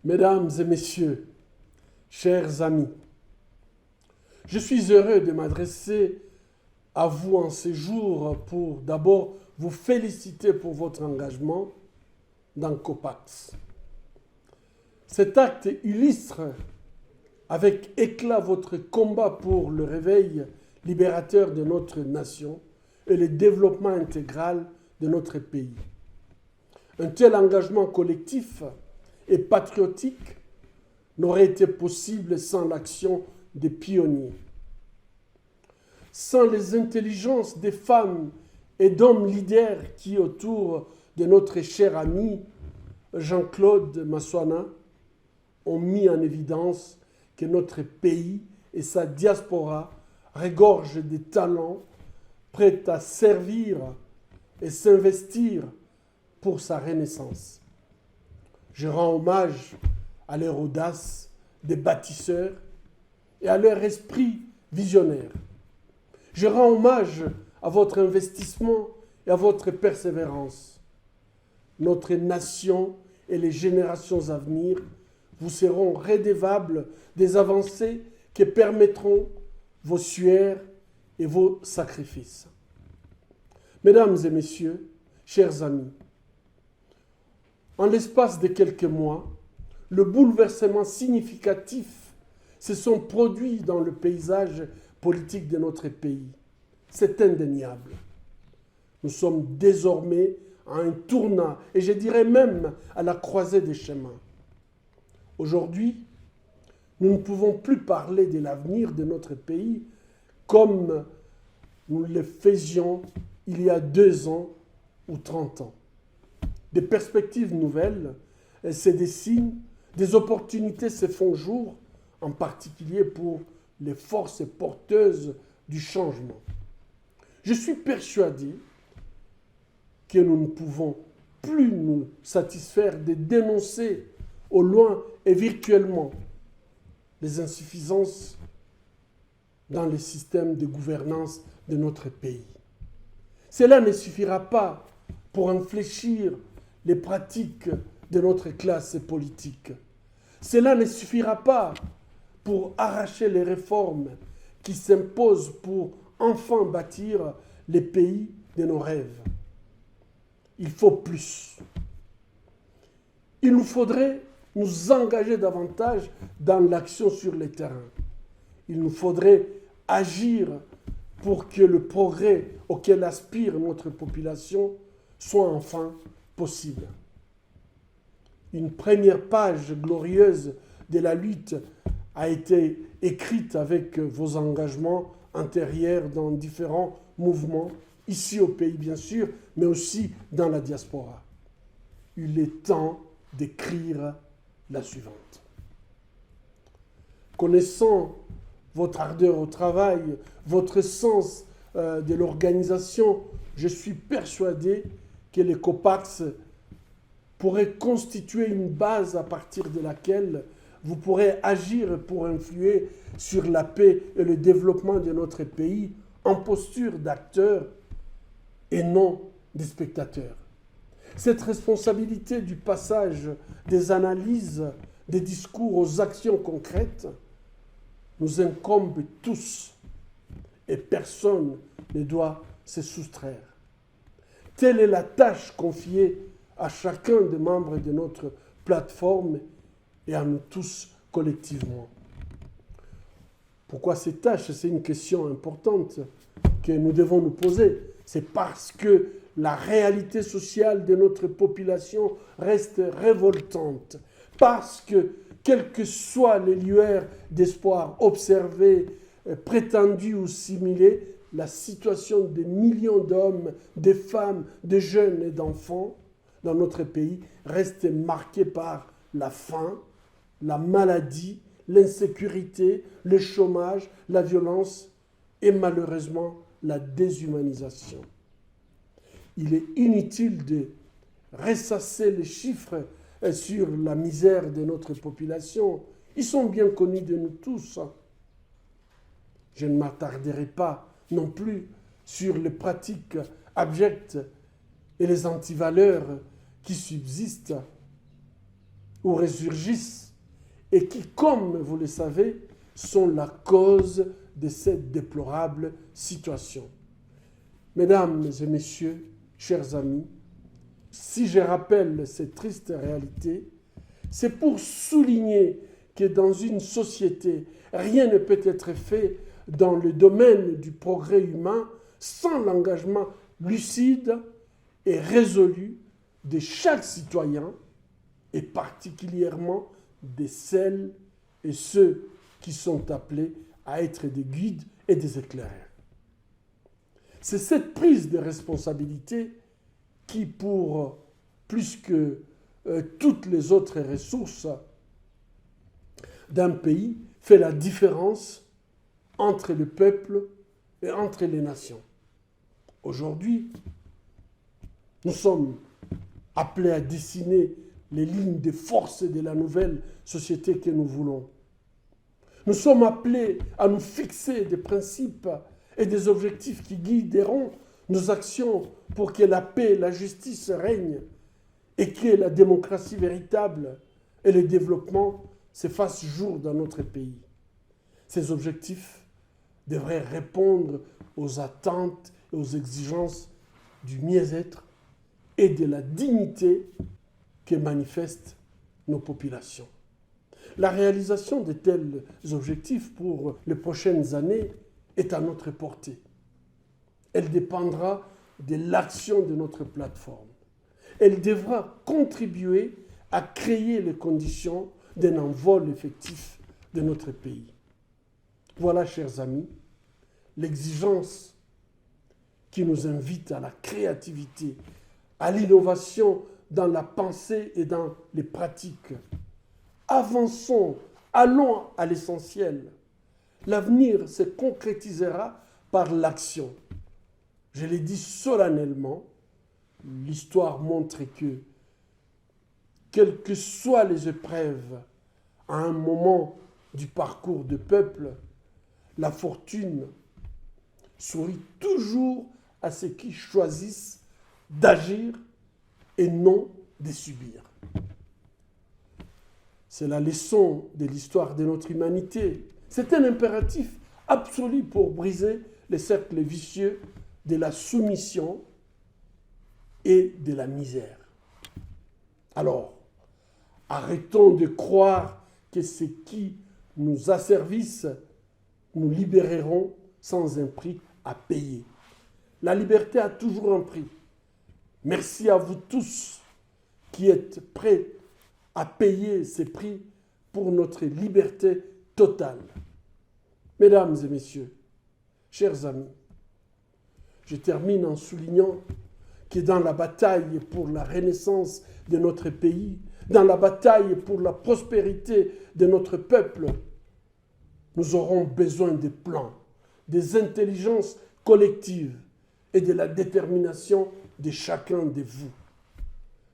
Mesdames et messieurs, chers amis, je suis heureux de m'adresser à vous en ces jours pour d'abord vous féliciter pour votre engagement dans COPAX. Cet acte illustre avec éclat votre combat pour le réveil libérateur de notre nation et le développement intégral de notre pays. Un tel engagement collectif et patriotique n'aurait été possible sans l'action des pionniers. Sans les intelligences des femmes et d'hommes leaders qui, autour de notre cher ami Jean-Claude Massoana, ont mis en évidence que notre pays et sa diaspora regorgent des talents prêts à servir et s'investir pour sa renaissance. Je rends hommage à leur audace des bâtisseurs et à leur esprit visionnaire. Je rends hommage à votre investissement et à votre persévérance. Notre nation et les générations à venir vous seront redevables des avancées qui permettront vos sueurs et vos sacrifices. Mesdames et messieurs, chers amis, en l'espace de quelques mois, le bouleversement significatif se sont produits dans le paysage politique de notre pays. C'est indéniable. Nous sommes désormais à un tournant, et je dirais même à la croisée des chemins. Aujourd'hui, nous ne pouvons plus parler de l'avenir de notre pays comme nous le faisions il y a 2 ans ou 30 ans. Des perspectives nouvelles se dessinent, des opportunités se font jour, en particulier pour les forces porteuses du changement. Je suis persuadé que nous ne pouvons plus nous satisfaire de dénoncer au loin et virtuellement les insuffisances dans le système de gouvernance de notre pays. Cela ne suffira pas pour infléchir les pratiques de notre classe politique. Cela ne suffira pas pour arracher les réformes qui s'imposent pour enfin bâtir les pays de nos rêves. Il faut plus. Il nous faudrait nous engager davantage dans l'action sur le terrain. Il nous faudrait agir pour que le progrès auquel aspire notre population soit enfin possible. Une première page glorieuse de la lutte a été écrite avec vos engagements antérieurs dans différents mouvements, ici au pays bien sûr, mais aussi dans la diaspora. Il est temps d'écrire la suivante. Connaissant votre ardeur au travail, votre sens de l'organisation, je suis persuadé que les COPAX pourraient constituer une base à partir de laquelle vous pourrez agir pour influer sur la paix et le développement de notre pays en posture d'acteurs et non des spectateurs. Cette responsabilité du passage des analyses, des discours aux actions concrètes nous incombe tous et personne ne doit se soustraire. Telle est la tâche confiée à chacun des membres de notre plateforme et à nous tous collectivement. Pourquoi cette tâche? C'est une question importante que nous devons nous poser. C'est parce que la réalité sociale de notre population reste révoltante. Parce que, quelles que soient les lueurs d'espoir observées, prétendues ou simulées, la situation des millions d'hommes, de femmes, de jeunes et d'enfants dans notre pays reste marquée par la faim, la maladie, l'insécurité, le chômage, la violence et malheureusement la déshumanisation. Il est inutile de ressasser les chiffres sur la misère de notre population. Ils sont bien connus de nous tous. Je ne m'attarderai pas non plus sur les pratiques abjectes et les antivaleurs qui subsistent ou résurgissent et qui, comme vous le savez, sont la cause de cette déplorable situation. Mesdames et messieurs, chers amis, si je rappelle cette triste réalité, c'est pour souligner que dans une société, rien ne peut être fait dans le domaine du progrès humain sans l'engagement lucide et résolu de chaque citoyen, et particulièrement de celles et ceux qui sont appelés à être des guides et des éclaireurs. C'est cette prise de responsabilité qui, pour plus que toutes les autres ressources d'un pays, fait la différence entre le peuple et entre les nations. Aujourd'hui, nous sommes appelés à dessiner les lignes de force de la nouvelle société que nous voulons. Nous sommes appelés à nous fixer des principes et des objectifs qui guideront nos actions pour que la paix et la justice règnent et que la démocratie véritable et le développement se fassent jour dans notre pays. Ces objectifs devraient répondre aux attentes et aux exigences du mieux-être et de la dignité que manifestent nos populations. La réalisation de tels objectifs pour les prochaines années est à notre portée. Elle dépendra de l'action de notre plateforme. Elle devra contribuer à créer les conditions d'un envol effectif de notre pays. Voilà, chers amis, l'exigence qui nous invite à la créativité, à l'innovation dans la pensée et dans les pratiques. Avançons, allons à l'essentiel. L'avenir se concrétisera par l'action. Je l'ai dit solennellement, l'histoire montre que, quelles que soient les épreuves, à un moment du parcours du peuple, la fortune sourit toujours à ceux qui choisissent d'agir et non de subir. C'est la leçon de l'histoire de notre humanité. C'est un impératif absolu pour briser les cercles vicieux de la soumission et de la misère. Alors, arrêtons de croire que ce qui nous asservissent nous libéreront sans un prix à payer. La liberté a toujours un prix. Merci à vous tous qui êtes prêts à payer ces prix pour notre liberté totale. Mesdames et messieurs, chers amis, je termine en soulignant que dans la bataille pour la renaissance de notre pays, dans la bataille pour la prospérité de notre peuple, nous aurons besoin des plans, des intelligences collectives et de la détermination de chacun de vous.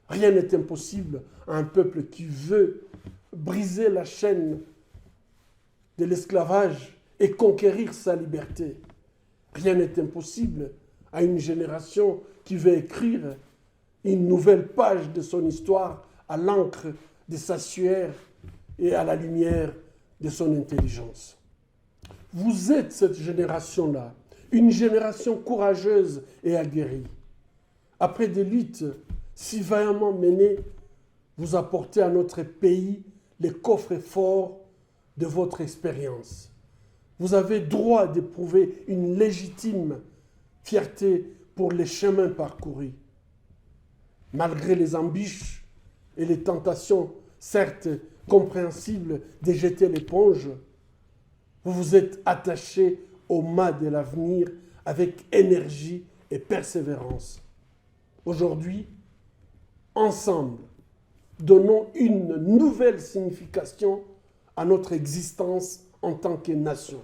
Rien n'est impossible à un peuple qui veut briser la chaîne de l'esclavage et conquérir sa liberté. Rien n'est impossible à une génération qui veut écrire une nouvelle page de son histoire à l'encre de sa sueur et à la lumière de son intelligence. Vous êtes cette génération-là, une génération courageuse et aguerrie. Après des luttes si vaillamment menées, vous apportez à notre pays les coffres forts de votre expérience. Vous avez droit d'éprouver une légitime fierté pour les chemins parcourus. Malgré les embûches et les tentations, certes compréhensibles, de jeter l'éponge, vous vous êtes attachés au mât de l'avenir avec énergie et persévérance. Aujourd'hui, ensemble, donnons une nouvelle signification à notre existence en tant que nation.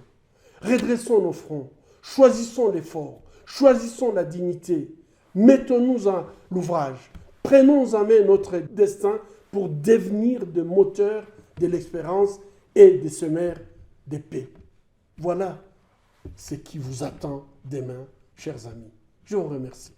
Redressons nos fronts, choisissons l'effort, choisissons la dignité, mettons-nous à l'ouvrage, prenons en main notre destin pour devenir des moteurs de l'espérance et des semeurs de paix. Voilà ce qui vous attend demain, chers amis. Je vous remercie.